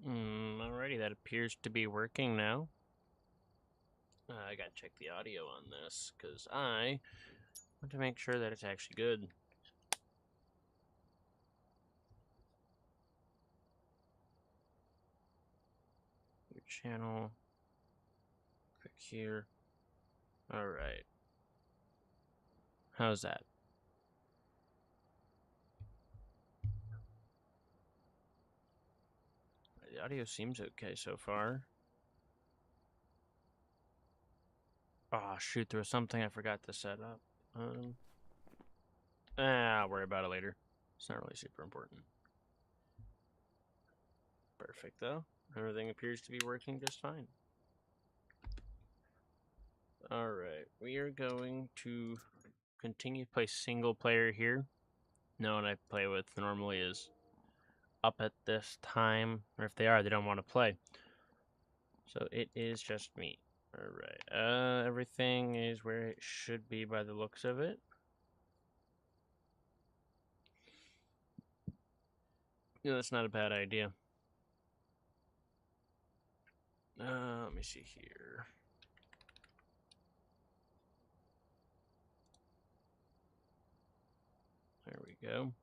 Alrighty, that appears to be working now. I gotta check the audio on this, because I want to make sure that it's actually good. Your channel. Click here. Alright. How's that? The audio seems okay so far. Oh shoot, there was something I forgot to set up. I'll worry about it later. It's not really super important. Perfect though. Everything appears to be working just fine. Alright, we are going to continue to play single player here. No one I play with normally is up at this time, or if they are, they don't want to play. So it is just me. Alright, everything is where it should be by the looks of it. Yeah, that's not a bad idea. Let me see here. There we go.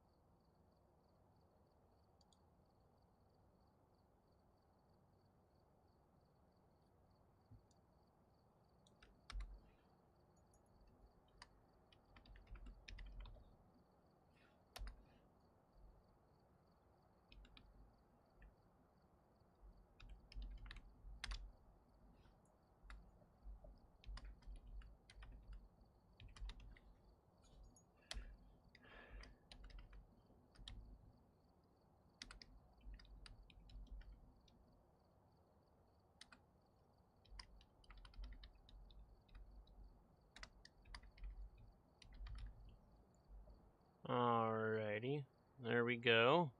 Alrighty, there we go.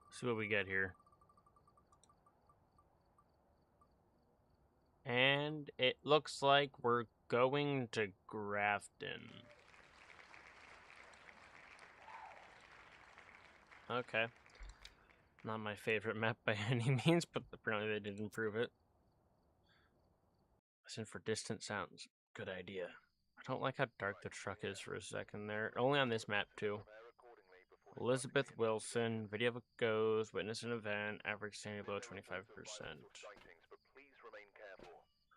Let's see what we get here. And it looks like we're going to Grafton. Okay. Not my favorite map by any means, but apparently they did improve it. Listen for distant sounds. Good idea. I don't like how dark the truck is for a second there. Only on this map, too. Elizabeth Wilson, video of a ghost, witness an event, average standing below 25%.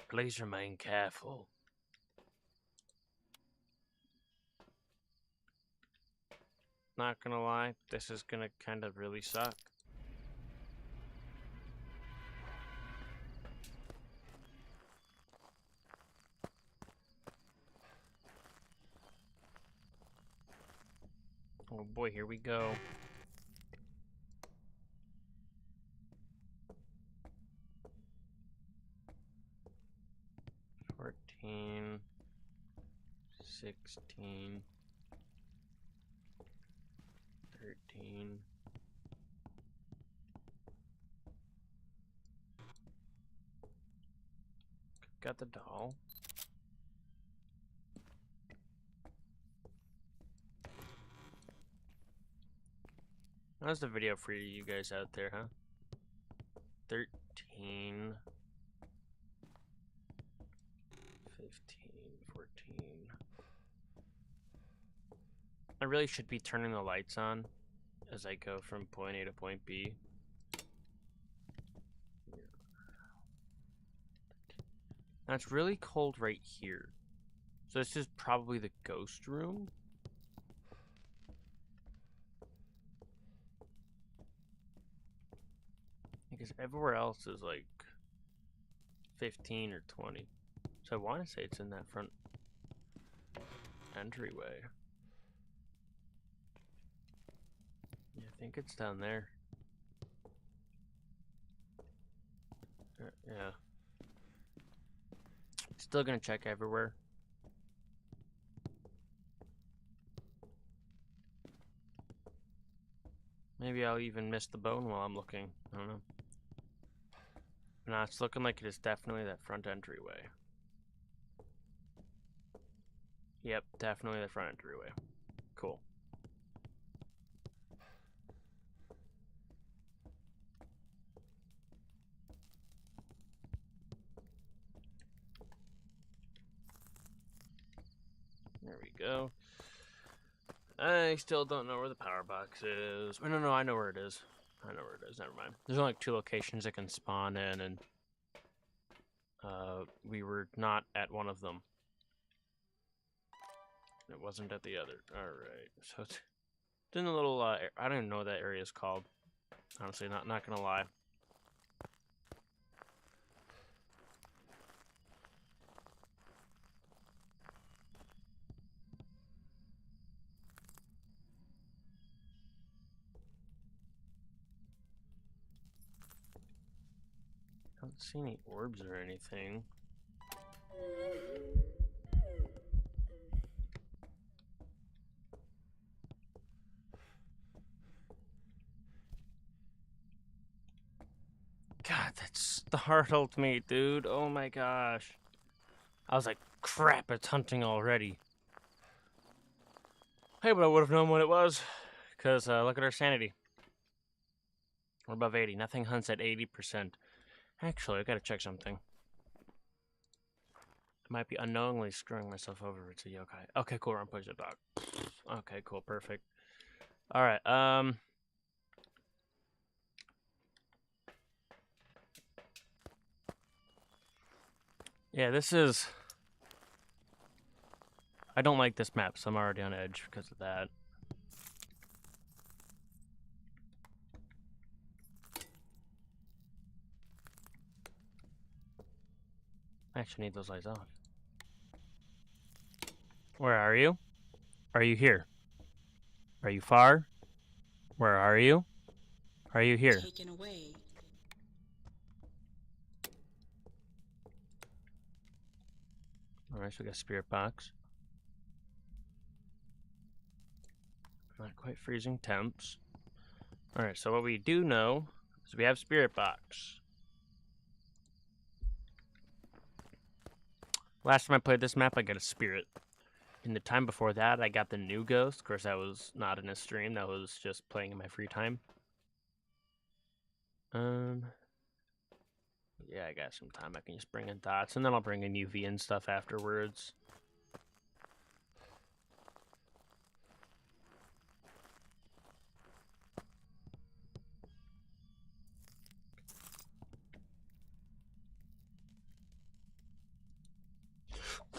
Please remain careful. Not gonna lie, this is gonna kind of really suck. Oh boy, here we go. $14, $16, $13. Got the doll. How's the video for you guys out there, huh? 13, 15, 14. I really should be turning the lights on as I go from point A to point B. Now it's really cold right here. So this is probably the ghost room. Because everywhere else is like 15 or 20. So I want to say it's in that front entryway. Yeah, I think it's down there. Yeah. Still gonna check everywhere. Maybe I'll even miss the bone while I'm looking. I don't know. Nah, it's looking like it is definitely that front entryway. Yep, definitely the front entryway. Cool. I still don't know where the power box is. Oh, no, I know where it is. I know where it is. Never mind. There's only like 2 locations it can spawn in, and we were not at one of them. It wasn't at the other. All right. So it's in a little. I don't even know what that area is called. Honestly, not gonna lie. I don't see any orbs or anything. God, that startled me, dude. Oh my gosh. I was like, crap, it's hunting already. Hey, but I would have known what it was. Because look at our sanity. We're above 80. Nothing hunts at 80%. Actually, I gotta check something. I might be unknowingly screwing myself over. It's a yokai. Okay, cool. Run, push the dog. Okay, cool. Perfect. Alright, yeah, this is... I don't like this map, so I'm already on edge because of that. I actually need those lights off. Where are you? Are you here? Are you far? Where are you? Are you here? Taken away. Alright, so we got a spirit box. Not quite freezing temps. Alright, so what we do know is we have spirit box. Last time I played this map, I got a spirit. In the time before that, I got the new ghost. Of course, that was not in a stream. That was just playing in my free time. Yeah, I got some time. I can just bring in dots, and then I'll bring in UV and stuff afterwards.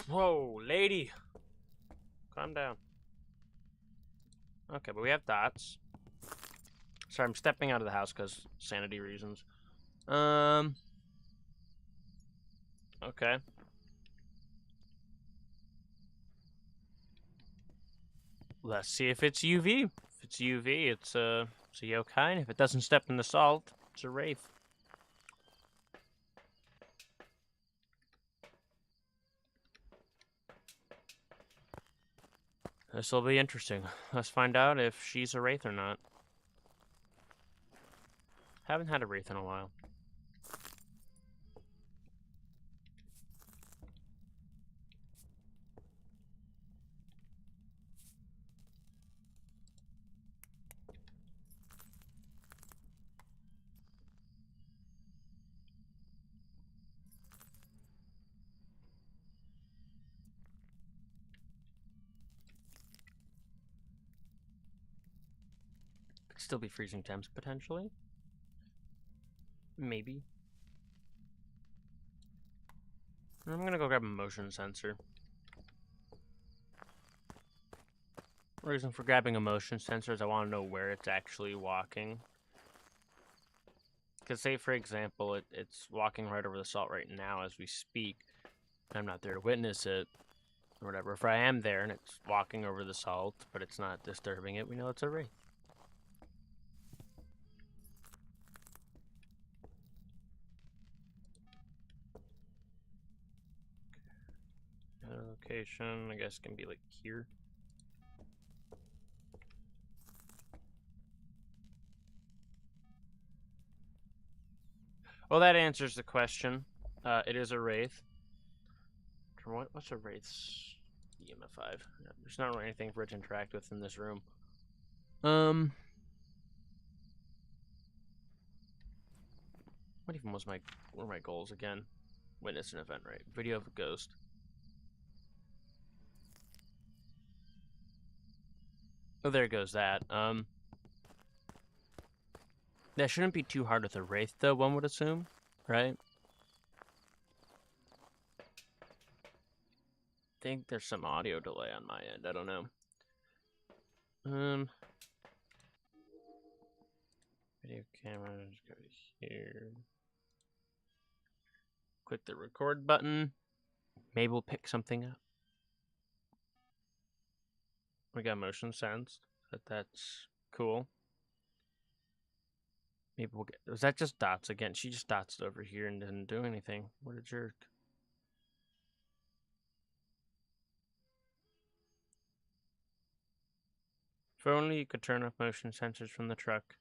Whoa, lady! Calm down. Okay, but we have dots. Sorry, I'm stepping out of the house because sanity reasons. Okay. Let's see if it's UV. If it's UV, it's a yokai. And if it doesn't step in the salt, it's a wraith. This will be interesting. Let's find out if she's a wraith or not. Haven't had a wraith in a while. Could still be freezing temps, potentially. Maybe. I'm gonna go grab a motion sensor. Reason for grabbing a motion sensor is I want to know where it's actually walking. Because say, for example, it's walking right over the salt right now as we speak. I'm not there to witness it, or whatever. If I am there and it's walking over the salt, but it's not disturbing it, we know it's a wraith. Another location, I guess, can be like here. Well, that answers the question. It is a wraith. What's a wraith's EMF 5? There's not really anything for it to interact with in this room. What even was what were my goals again? Witness an event, right? Video of a ghost. Oh, there goes that. That shouldn't be too hard with a Wraith, though, one would assume, right? I think there's some audio delay on my end. I don't know. Video camera, just go here. Click the record button. Maybe we'll pick something up. We got motion sense. That's cool. Maybe we'll get. Was that just dots again? She just dots over here and didn't do anything. What a jerk. If only you could turn off motion sensors from the truck.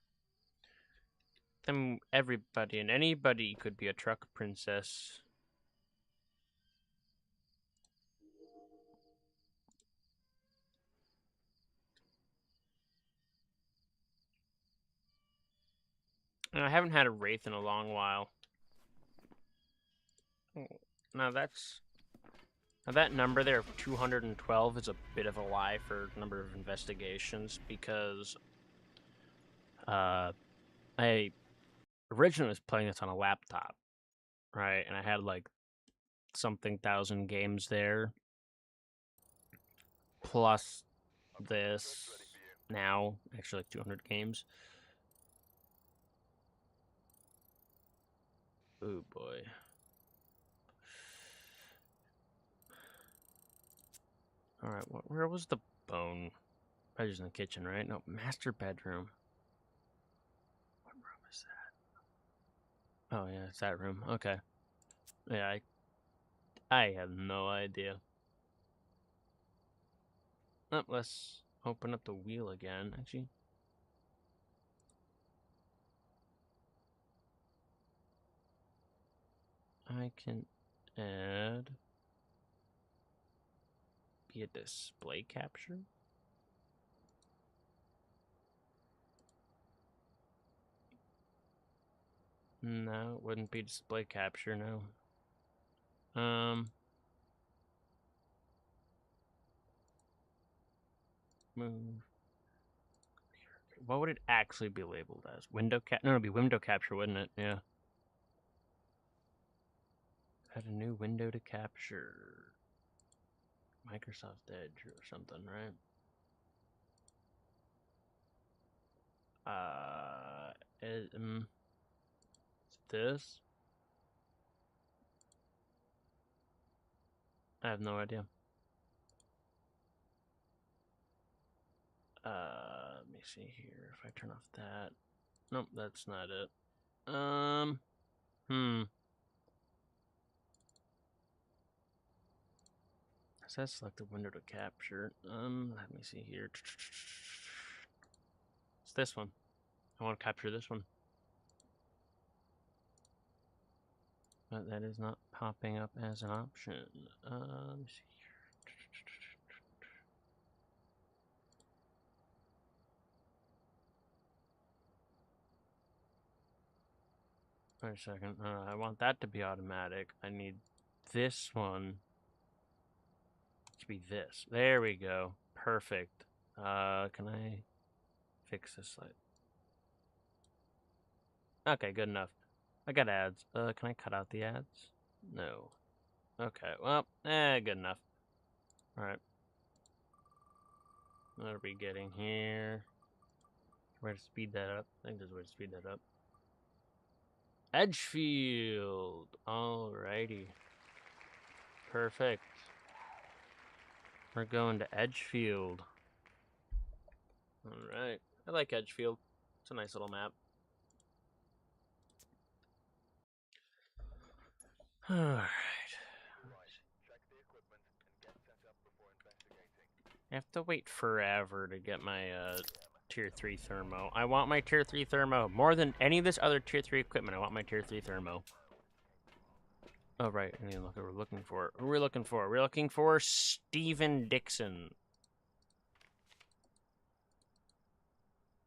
Then everybody and anybody could be a truck princess. And I haven't had a Wraith in a long while. Now that's... Now that number there of 212 is a bit of a lie for number of investigations because I originally was playing this on a laptop, right? And I had like something thousand games there, plus this now, actually like 200 games. Oh boy. Alright, where was the bone? Probably just in the kitchen, right? No, master bedroom. What room is that? Oh yeah, it's that room. Okay. Yeah, I have no idea. Oh, let's open up the wheel again, actually. I can add... be a display capture? No, it wouldn't be display capture, no. Move. What would it actually be labeled as? Window cap? No, it'd be window capture, wouldn't it? Yeah. Add a new window to capture. Microsoft Edge or something, right? Is this? I have no idea. Let me see here. If I turn off that. Nope, that's not it. It says select the window to capture. Let me see here. It's this one. I want to capture this one. But that is not popping up as an option. Let me see here. Wait a second. I want that to be automatic. I need this one to be this. There we go. Perfect. Can I fix this light? Okay, good enough. I got ads. Can I cut out the ads? No. Okay, well, good enough. Alright. What are we getting here? Where to speed that up? I think there's a way to speed that up. Edgefield. Alrighty. Perfect. We're going to Edgefield. Alright. I like Edgefield. It's a nice little map. Alright. I have to wait forever to get my tier 3 thermo. I want my tier 3 thermo. More than any of this other tier 3 equipment, I want my tier 3 thermo. Oh, right. I mean, look what we're looking for. Who are we looking for? We're looking for Steven Dixon.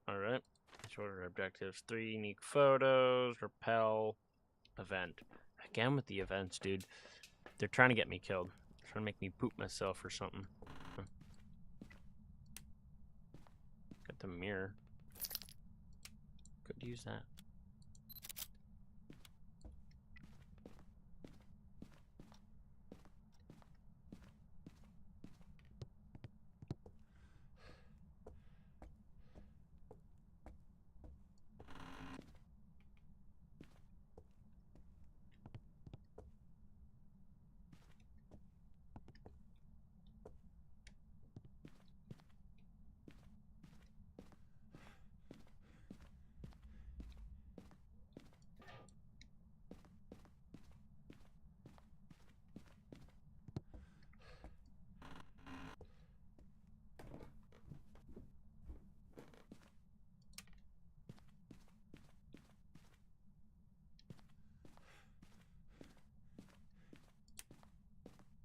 Alright. Shorter objectives. 3 unique photos. Repel. Event. Again with the events, dude. They're trying to get me killed. They're trying to make me poop myself or something. The mirror. Could use that.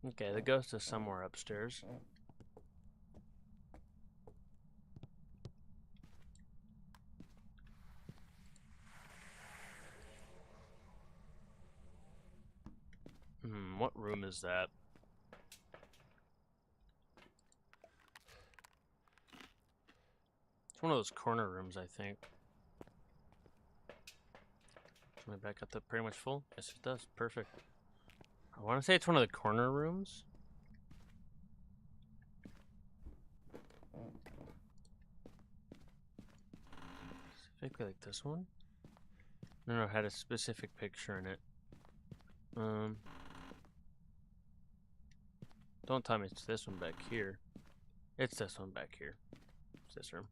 Okay, the ghost is somewhere upstairs. What room is that? It's one of those corner rooms, I think. Is my back up to pretty much full? Yes, it does. Perfect. I want to say it's one of the corner rooms. Specifically like this one? No, it had a specific picture in it. Don't tell me it's this one back here. It's this one back here. It's this room.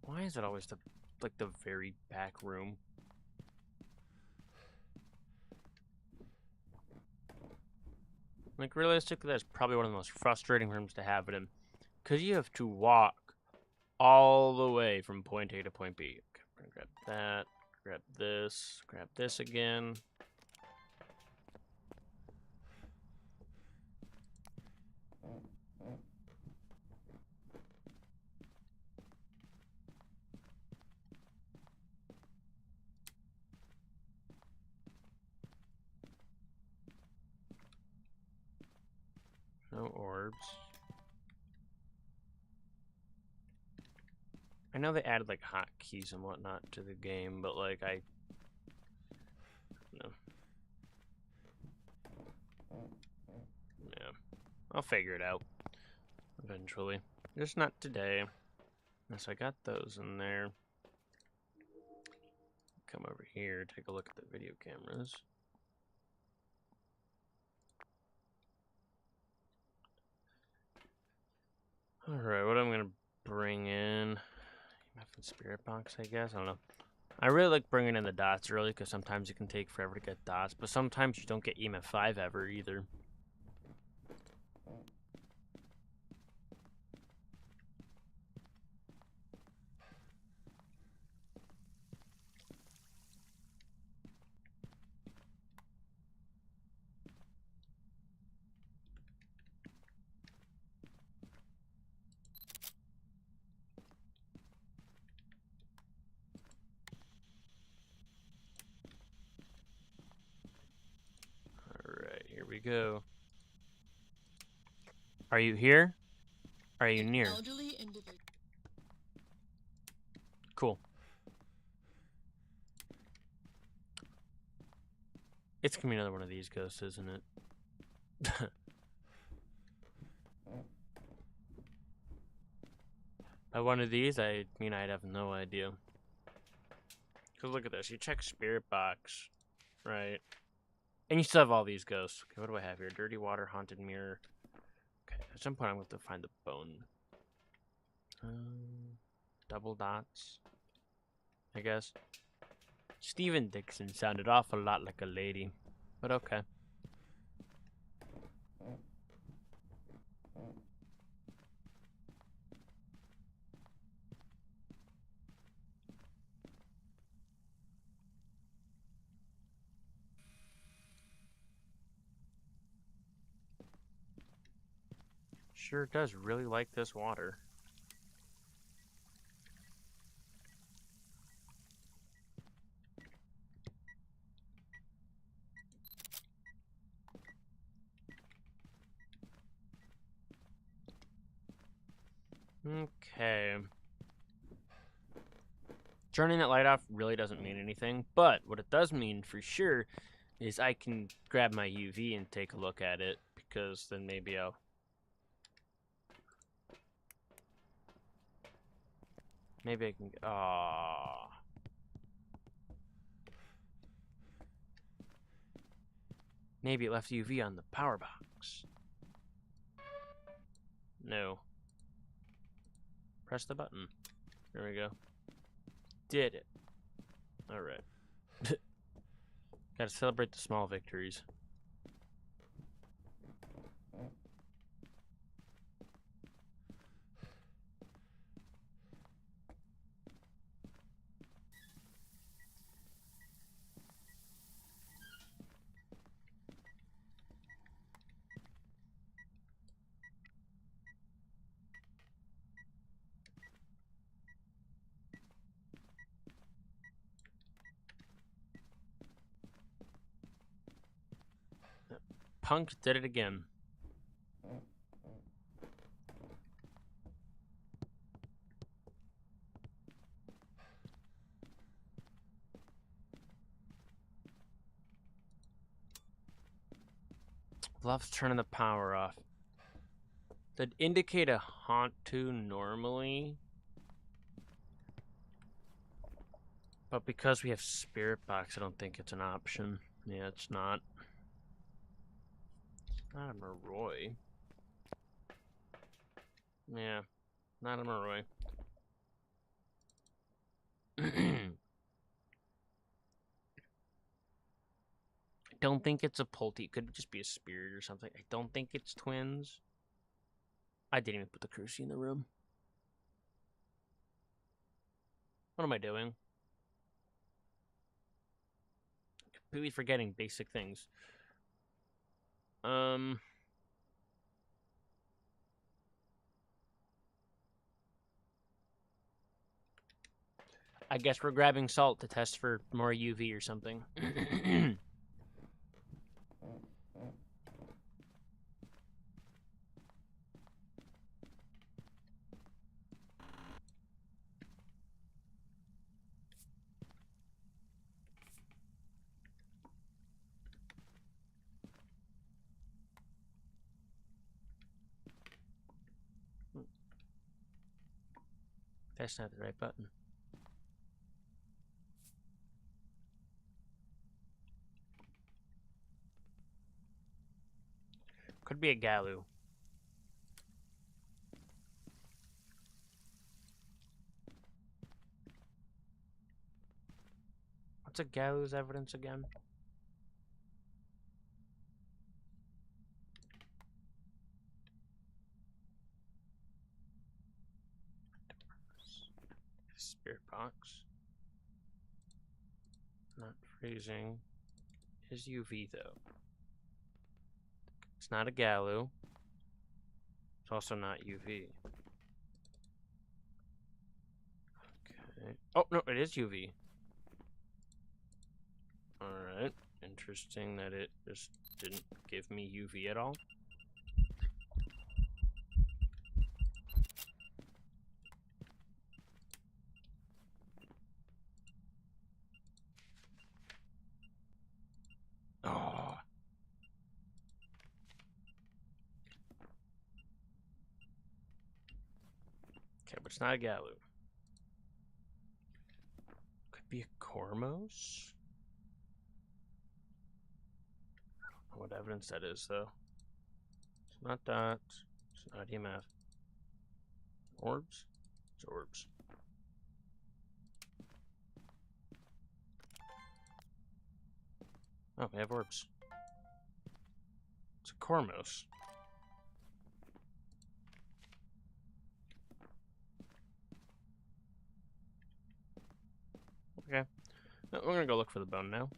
Why is it always the very back room? Like, realistically, that's probably one of the most frustrating rooms to have it in. Because you have to walk all the way from point A to point B. Okay, we're gonna grab that, grab this again. No orbs. I know they added like hotkeys and whatnot to the game, but like no. Yeah, I'll figure it out eventually. Just not today. Yes, I got those in there. Come over here, take a look at the video cameras. Alright, what I'm gonna bring in... Spirit box, I guess? I don't know. I really like bringing in the dots early, because sometimes it can take forever to get dots, but sometimes you don't get EMF 5 ever, either. Alright, here we go. Are you here? Are you near? Cool. It's gonna be another one of these ghosts, isn't it? By one of these, I mean I'd have no idea. Because look at this. You check Spirit Box, right? And you still have all these ghosts. Okay, what do I have here? Dirty Water, Haunted Mirror. Okay, at some point I'm going to have to find the bone. Double dots, I guess. Steven Dixon sounded awful lot like a lady, but okay. Sure does really like this water. Okay. Turning that light off really doesn't mean anything, but what it does mean for sure is I can grab my UV and take a look at it, because then maybe I'll... Maybe I can... Aww. Maybe it left UV on the power box. No. Press the button. There we go. Did it. Alright. Gotta celebrate the small victories. Punk did it again. Loves turning the power off. That'd indicate a haunt to normally. But because we have Spirit Box, I don't think it's an option. Yeah, it's not. Not a Moroi. Yeah, not a Moroi. I don't think it's a Pulti. It could just be a spirit or something. I don't think it's twins. I didn't even put the Cruci in the room. What am I doing? Completely forgetting basic things. I guess we're grabbing salt to test for more UV or something. That's not the right button. Could be a Galu. What's a Galu's evidence again? Spirit box. Not freezing. Is UV though. It's not a Galu. It's also not UV. Okay. Oh no, it is UV. Alright. Interesting that it just didn't give me UV at all. Oh. Okay, but it's not a Galu. Could be a Cormos? I don't know what evidence that is, though. It's not that. It's not EMF. Orbs? It's orbs. Oh, we have orbs. It's a Cormos. Okay. We're gonna go look for the bone now.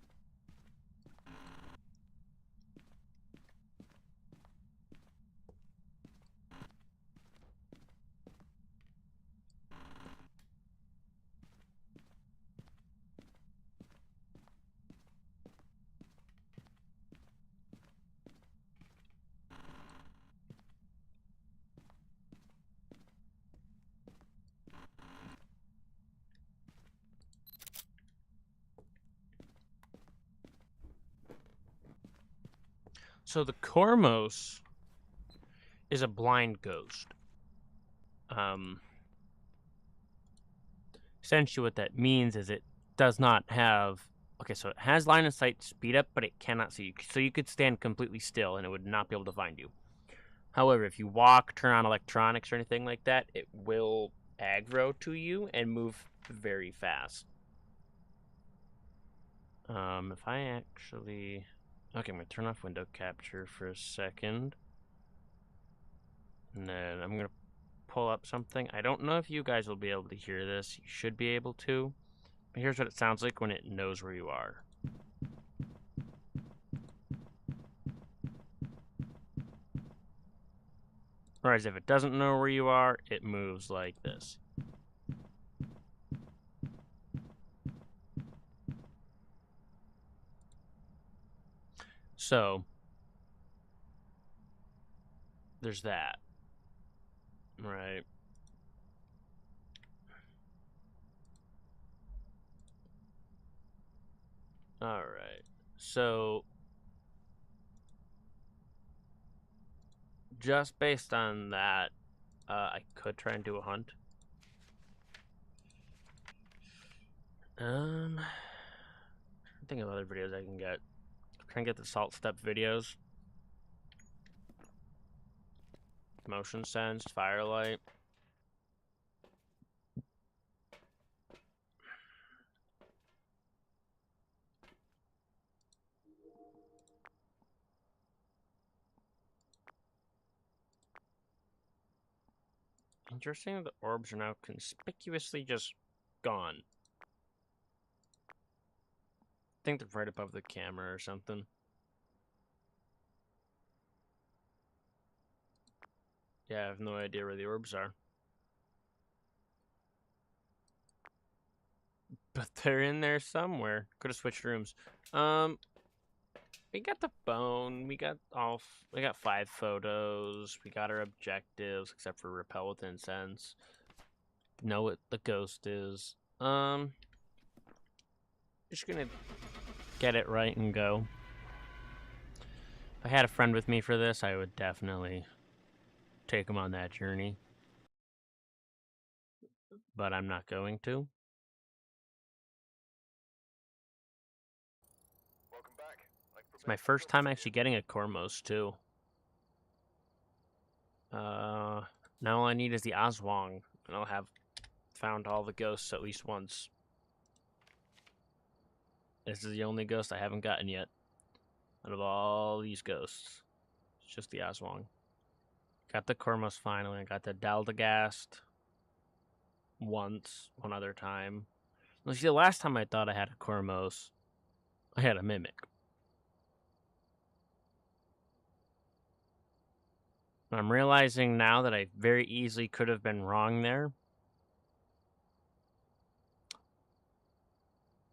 So the Cormos is a blind ghost. Essentially what that means is it does not have... Okay, so it has line of sight speed up, but it cannot see you. So you could stand completely still and it would not be able to find you. However, if you walk, turn on electronics or anything like that, it will aggro to you and move very fast. If I actually... Okay, I'm going to turn off window capture for a second. And then I'm going to pull up something. I don't know if you guys will be able to hear this. You should be able to. But here's what it sounds like when it knows where you are. Whereas if it doesn't know where you are, it moves like this. So, there's that. Right. Alright. So, just based on that, I could try and do a hunt. Think of other videos I can get. Try and get the salt step videos. Motion sensed, firelight. Interesting that the orbs are now conspicuously just gone. I think they're right above the camera or something. Yeah, I have no idea where the orbs are. But they're in there somewhere. Could have switched rooms. We got the bone. We got 5 photos. We got our objectives, except for repel with incense. Know what the ghost is. Just gonna get it right and go. If I had a friend with me for this, I would definitely take him on that journey. But I'm not going to. It's my first time actually getting a Cormos, too. Now all I need is the Aswang, and I'll have found all the ghosts at least once. This is the only ghost I haven't gotten yet. Out of all these ghosts. It's just the Aswang. Got the Cormos finally. I got the Daldagast once, one other time. Well, see, the last time I thought I had a Cormos, I had a Mimic. I'm realizing now that I very easily could have been wrong there.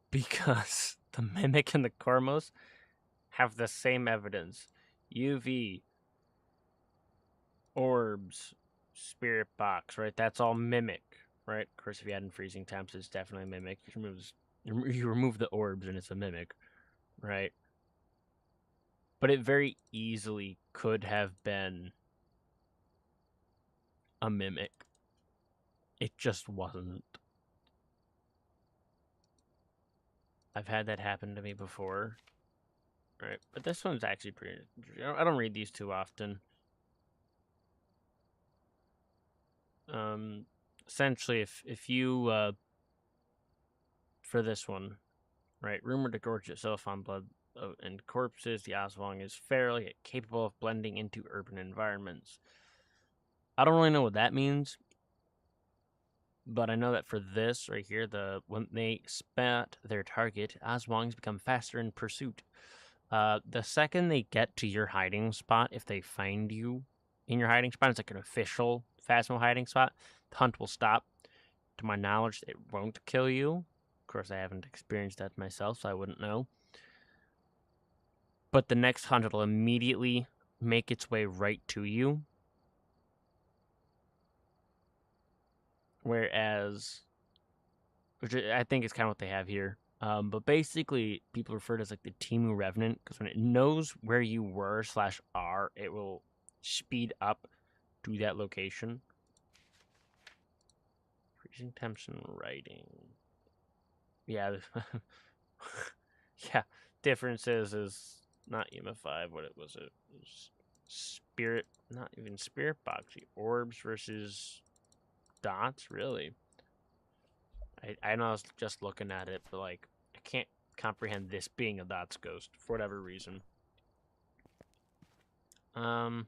Because the Mimic and the Cormos have the same evidence. UV, orbs, spirit box, right? That's all Mimic, right? Of course, if you add in freezing temps, it's definitely Mimic. You remove the orbs and it's a Mimic, right? But it very easily could have been a Mimic. It just wasn't. I've had that happen to me before. Right, but this one's actually pretty... I don't read these too often. Essentially, if you, for this one, right, rumored to gorge itself on blood and corpses, the Aswang is fairly capable of blending into urban environments. I don't really know what that means, but I know that for this right here, when they spot their target, Aswangs become faster in pursuit. The second they get to your hiding spot, if they find you in your hiding spot, it's like an official Phasmo hiding spot, the hunt will stop. To my knowledge, it won't kill you. Of course, I haven't experienced that myself, so I wouldn't know. But the next hunt will immediately make its way right to you. Whereas, which I think is kind of what they have here. But basically, people refer to it as like the Timu Revenant because when it knows where you were / are, it will speed up to that location. Freezing temps and writing. Yeah. Yeah. Differences is not EMF 5. What it was? It was spirit, not even spirit boxy. Orbs versus dots, really. I know I was just looking at it, but like I can't comprehend this being a dots ghost for whatever reason. How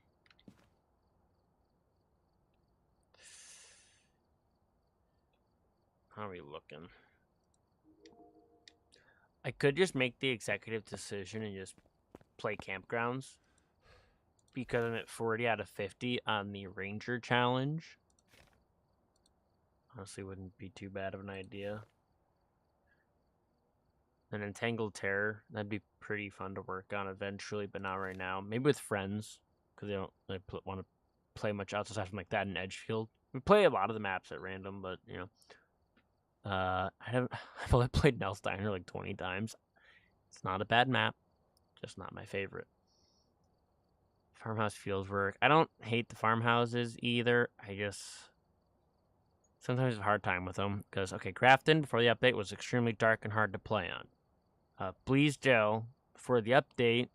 are we looking? I could just make the executive decision and just play campgrounds because I'm at 40 out of 50 on the Ranger challenge. Honestly, wouldn't be too bad of an idea. An Entangled Terror, that'd be pretty fun to work on eventually, but not right now. Maybe with friends, because they don't really want to play much outside from like that in Edgefield. We play a lot of the maps at random, but you know, I've only played Nels Diner like 20 times. It's not a bad map, just not my favorite. Farmhouse Fields work. I don't hate the farmhouses either. I just sometimes have a hard time with them because Grafton before the update was extremely dark and hard to play on. Bleasdale before the update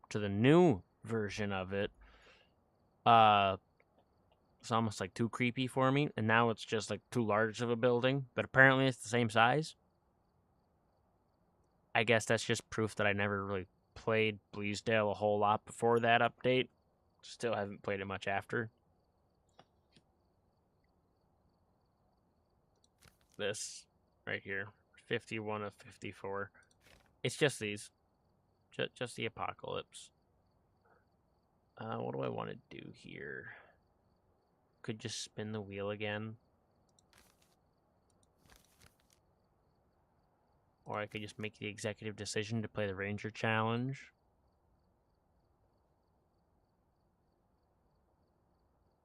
to the new version of it, it's almost like too creepy for me, and now it's just like too large of a building, but apparently it's the same size. I guess that's just proof that I never really played Bleasdale a whole lot before that update. Still haven't played it much after. This right here, 51 of 54. It's just these. Just the apocalypse. What do I want to do here? Could just spin the wheel again. Or I could just make the executive decision to play the Ranger challenge.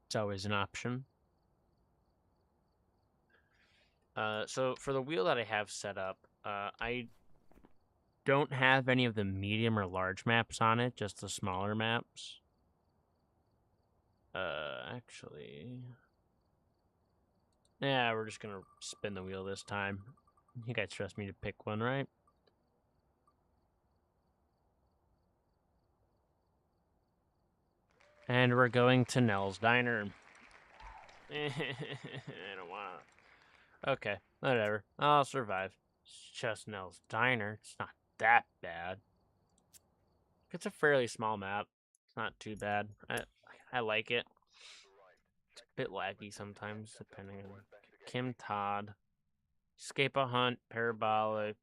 It's always an option. So for the wheel that I have set up, I don't have any of the medium or large maps on it, just the smaller maps. Actually... Yeah, we're just gonna spin the wheel this time. You guys trust me to pick one, right? And we're going to Nell's Diner. I don't want to. Okay, whatever. I'll survive. It's just Nell's Diner. It's not that bad. It's a fairly small map. It's not too bad. I like it. It's a bit laggy sometimes, depending on Kim Todd. Escape a Hunt, Parabolic,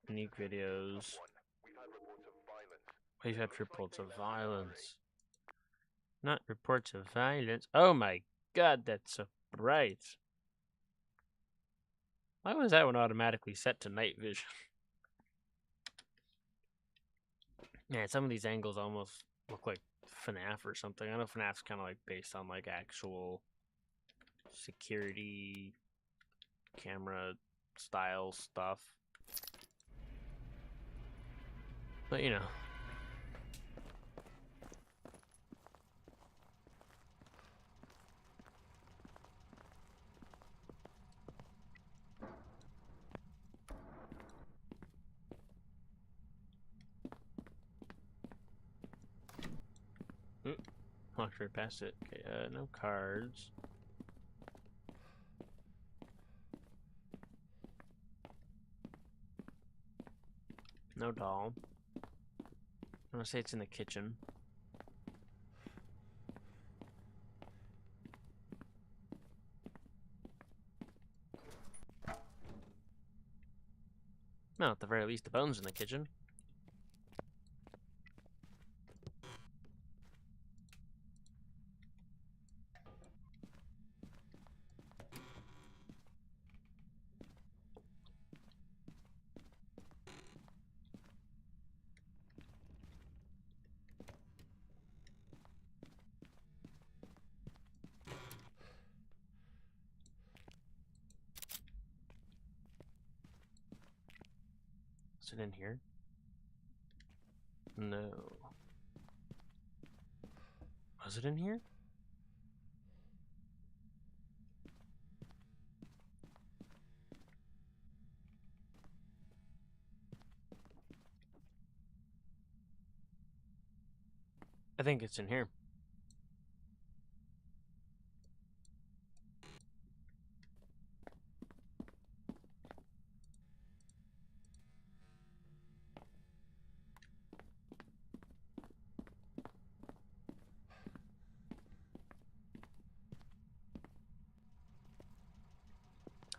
unique videos. We've had reports of violence. Not reports of violence. Oh my god, that's so bright. Why was that one automatically set to night vision? Yeah, some of these angles almost look like FNAF or something. I know FNAF's kind of like based on like actual security camera style stuff. But you know. Walked right past it. Okay, no cards. No doll. I want to say it's in the kitchen. No, at the very least, the bone's in the kitchen. Is it in here? No. Was it in here? I think it's in here.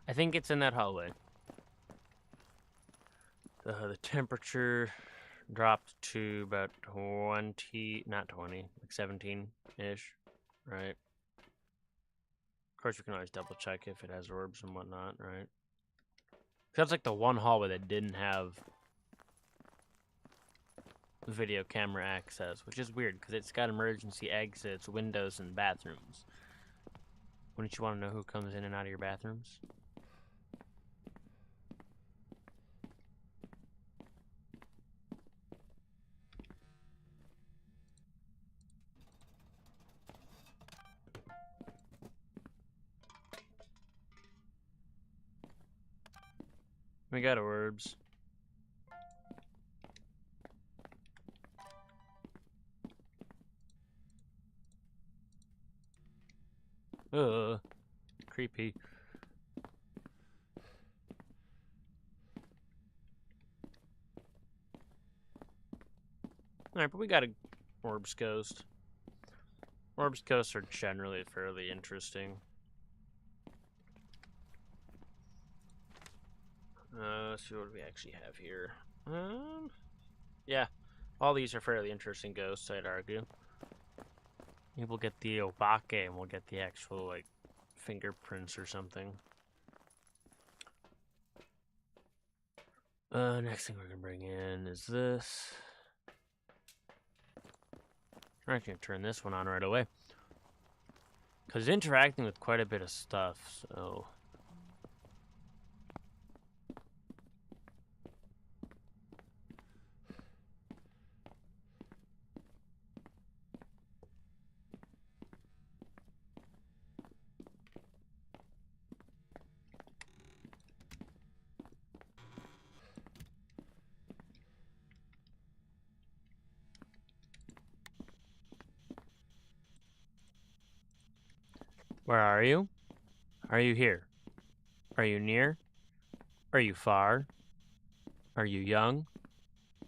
I think it's in that hallway. The temperature dropped to about 20, not 20, like 17-ish, right? Of course, we can always double check if it has orbs and whatnot, right? That's like the one hallway that didn't have video camera access, which is weird because it's got emergency exits, windows, and bathrooms. Wouldn't you want to know who comes in and out of your bathrooms? We got orbs. Creepy. Alright, but we got a orbs ghost. Orbs ghosts are generally fairly interesting. Let's see what we actually have here. Yeah, all these are fairly interesting ghosts, I'd argue. Maybe we'll get the Obake and we'll get the actual, like, fingerprints or something. Next thing we're gonna bring in is this. I'm actually gonna turn this one on right away. Because it's interacting with quite a bit of stuff, so... Where are you? Are you here? Are you near? Are you far? Are you young?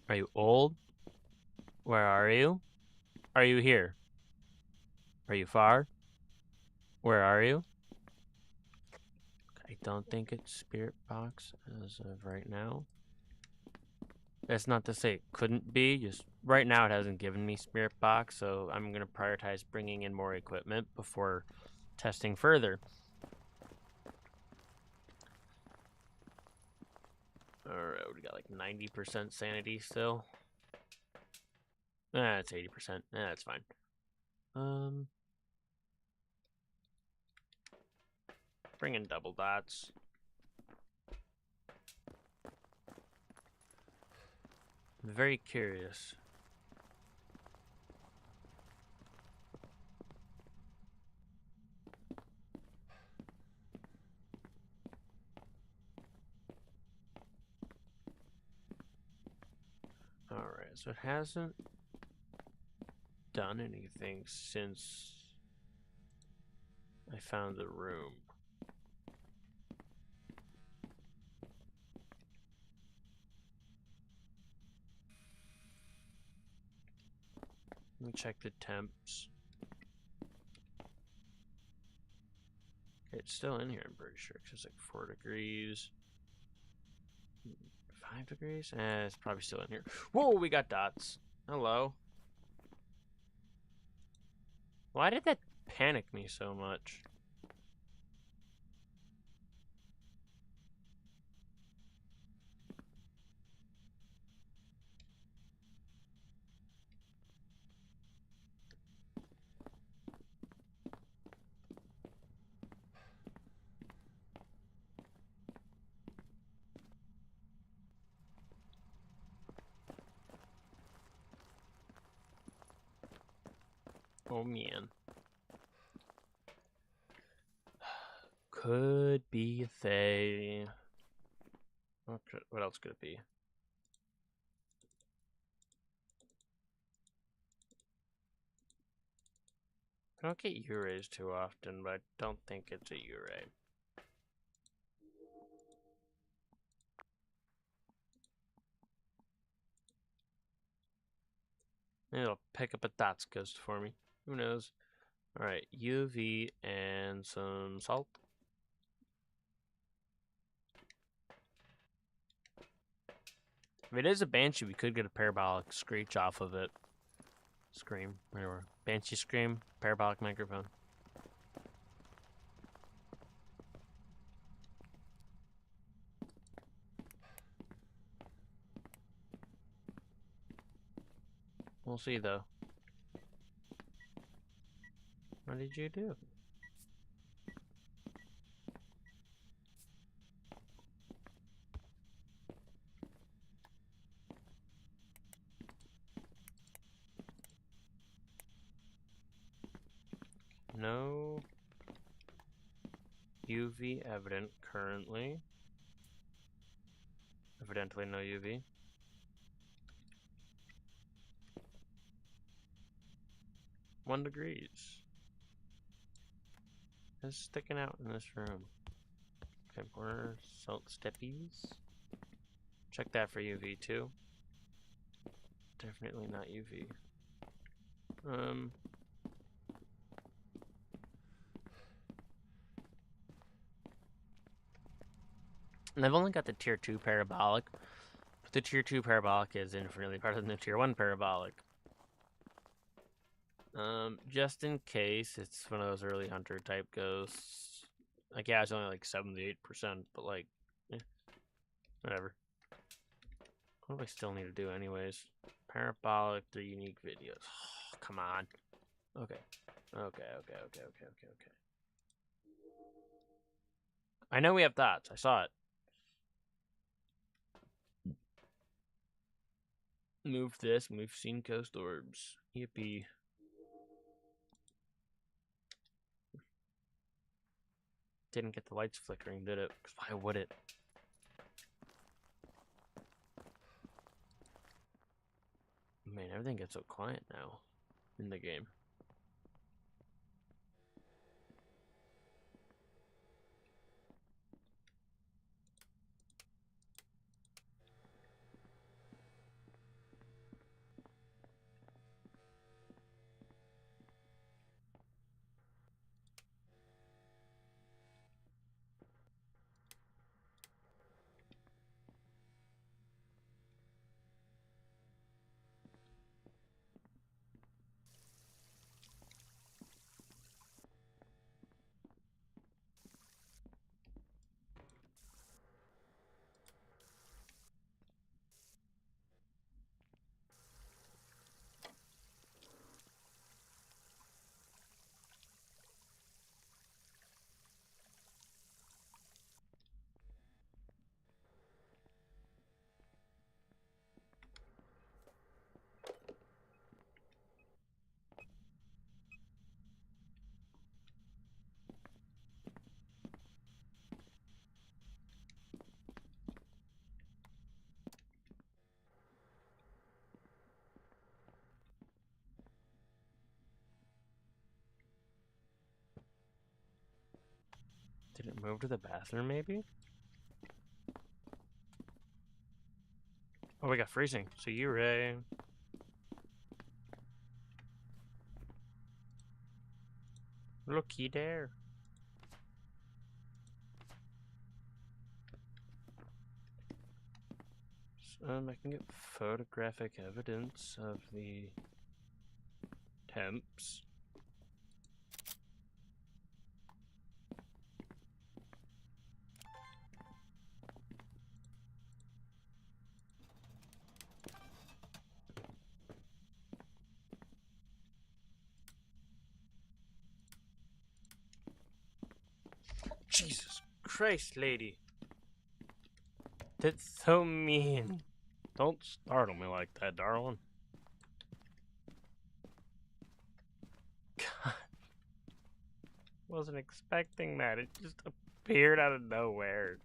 Are you old? Where are you? Are you here? Are you far? Where are you? I don't think it's Spirit Box as of right now. That's not to say it couldn't be, just right now it hasn't given me Spirit Box, so I'm going to prioritize bringing in more equipment before testing further. Alright, we got like 90% sanity still. It's 80%. That's fine. Bring in double dots. I'm very curious. Alright, so it hasn't done anything since I found the room. Let me check the temps. Okay, it's still in here, I'm pretty sure. It's like 4 degrees. 5 degrees? It's probably still in here. Whoa, we got dots. Hello. Why did that panic me so much? Oh man. Could be they. What else could it be? I don't get Urays too often, but I don't think it's a Uray. Maybe it'll pick up a Dots Ghost for me. Who knows? Alright, UV and some salt. If it is a Banshee, we could get a parabolic screech off of it. Scream. Whatever. Banshee scream, parabolic microphone. We'll see though. What did you do? No UV evident currently. Evidently no UV. 1 degrees. It's sticking out in this room. Okay, more salt steppies. Check that for UV too. Definitely not UV. And I've only got the tier 2 parabolic, but the tier 2 parabolic is infinitely better than the tier 1 parabolic. Just in case it's one of those early hunter type ghosts. Like, yeah, it's only like 78%, but like, whatever. What do I still need to do anyways? Parabolic, 3 unique videos. Oh, come on. Okay. Okay. I know we have thoughts. I saw it. Move this. We've seen ghost orbs. Yippee. Didn't get the lights flickering, did it? Because why would it? Man, everything gets so quiet now in the game. Did it move to the bathroom, maybe? Oh, we got freezing. So you, Ray. Looky there. I can get photographic evidence of the temps. Jesus Christ, lady. That's so mean. Don't startle me like that, darling. wasn't expecting that. It just appeared out of nowhere.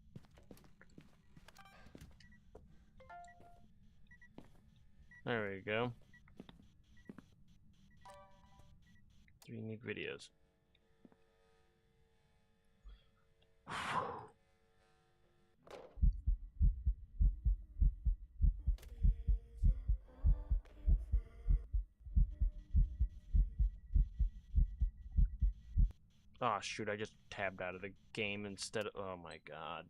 There we go. 3 unique videos. Oh shoot, I just tabbed out of the game instead of, oh my god.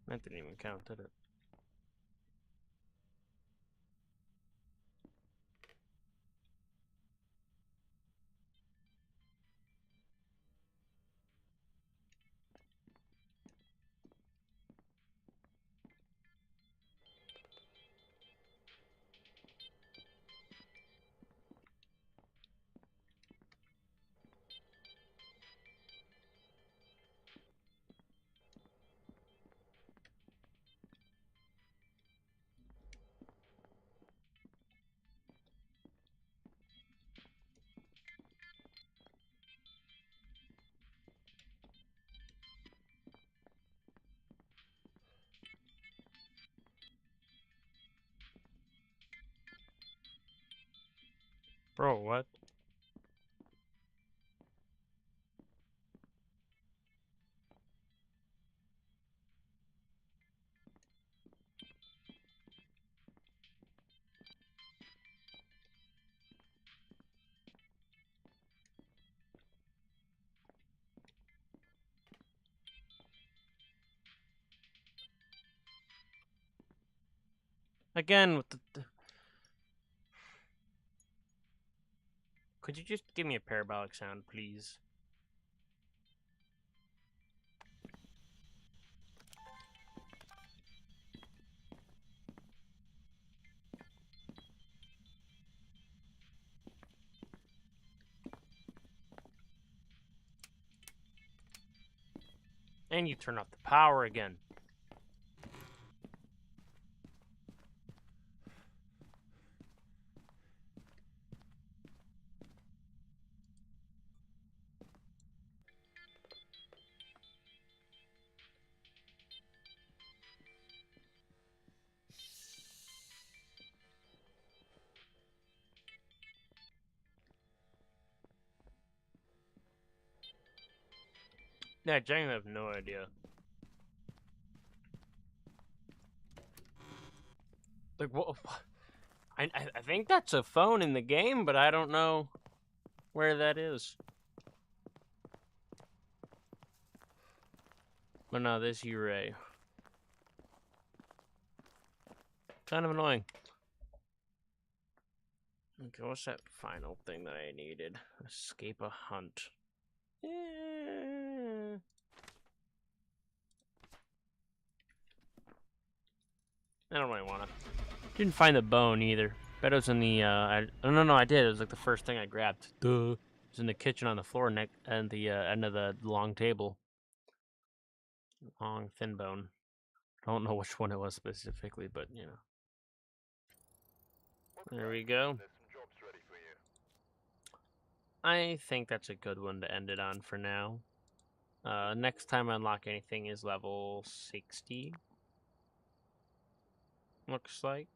That didn't even count, did it? Bro, what? Again with the... Could you just give me a parabolic sound, please? And you turn off the power again. Yeah, I genuinely have no idea. Like, what? I think that's a phone in the game, but I don't know where that is. But no, this U-Ray. Kind of annoying. Okay, what's that final thing that I needed? Escape a hunt. Yeah. I don't really wanna. Didn't find the bone either. Bet it was in the, no, I did. It was like the first thing I grabbed. Duh. It was in the kitchen on the floor and the end of the long table. Long, thin bone. I don't know which one it was specifically, but, you know. There we go. I think that's a good one to end it on for now. Next time I unlock anything is level 60. Looks like.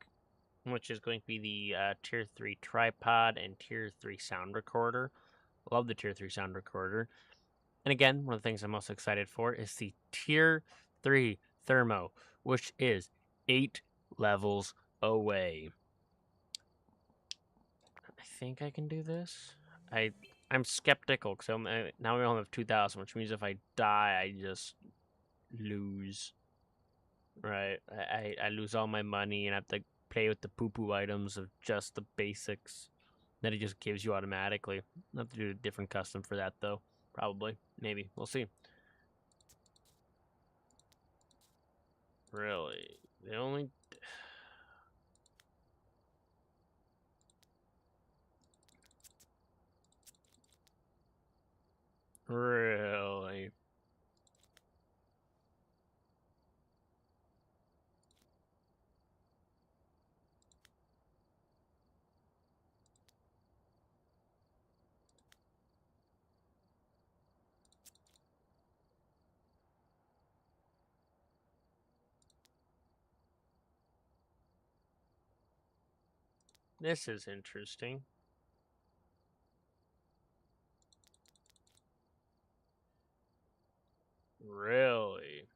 Which is going to be the Tier 3 tripod and Tier 3 sound recorder. Love the Tier 3 sound recorder. And again, one of the things I'm most excited for is the Tier 3 thermo, which is 8 levels away. I think I can do this. I'm skeptical because now we only have 2,000, which means if I die, I just lose. Right? I lose all my money and I have to play with the poo-poo items of just the basics that it just gives you automatically. I'll have to do a different custom for that, though. Probably. Maybe. We'll see. Really? The only... Really? This is interesting. Really?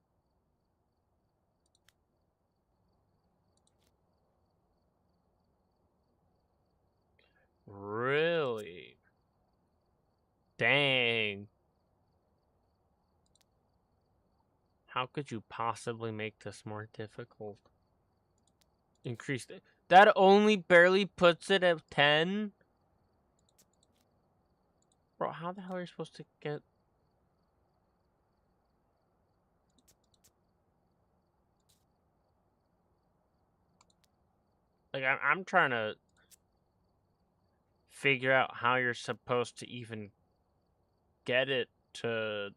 Really? Dang. How could you possibly make this more difficult? Increase it. That only barely puts it at 10? Bro, how the hell are you supposed to get... Like, I'm trying to figure out how you're supposed to even get it to...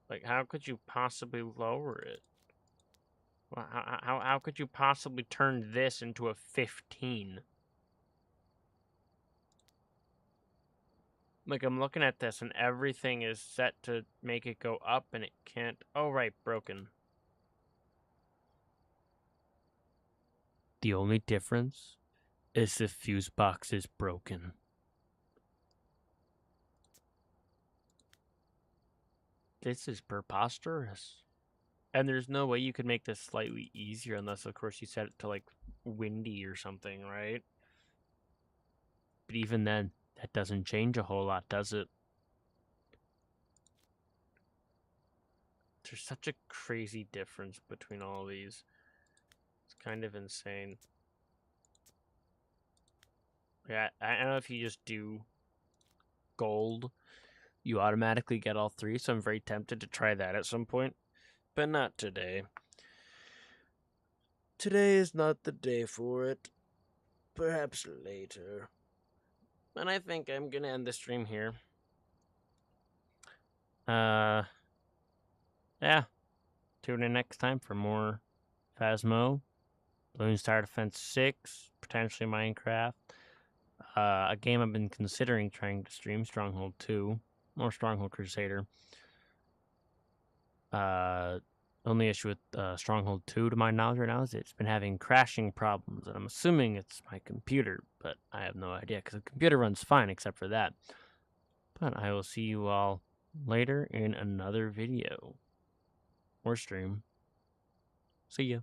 Like, how could you possibly lower it? How could you possibly turn this into a 15? Like, I'm looking at this and everything is set to make it go up and it can't... Oh, right, broken. The only difference is the fuse box is broken. This is preposterous. And there's no way you could make this slightly easier unless, of course, you set it to, like, windy or something, right? But even then, that doesn't change a whole lot, does it? There's such a crazy difference between all these. It's kind of insane. Yeah, I don't know if you just do gold, you automatically get all three, so I'm very tempted to try that at some point. But not today. Today is not the day for it. Perhaps later. And I think I'm gonna end the stream here. Yeah. Tune in next time for more Phasmo, Balloons Tower Defense 6, potentially Minecraft. A game I've been considering trying to stream, Stronghold 2, or Stronghold Crusader. Only issue with Stronghold 2, to my knowledge right now, is it's been having crashing problems, and I'm assuming it's my computer, but I have no idea, because the computer runs fine except for that. But I will see you all later in another video or stream. See ya.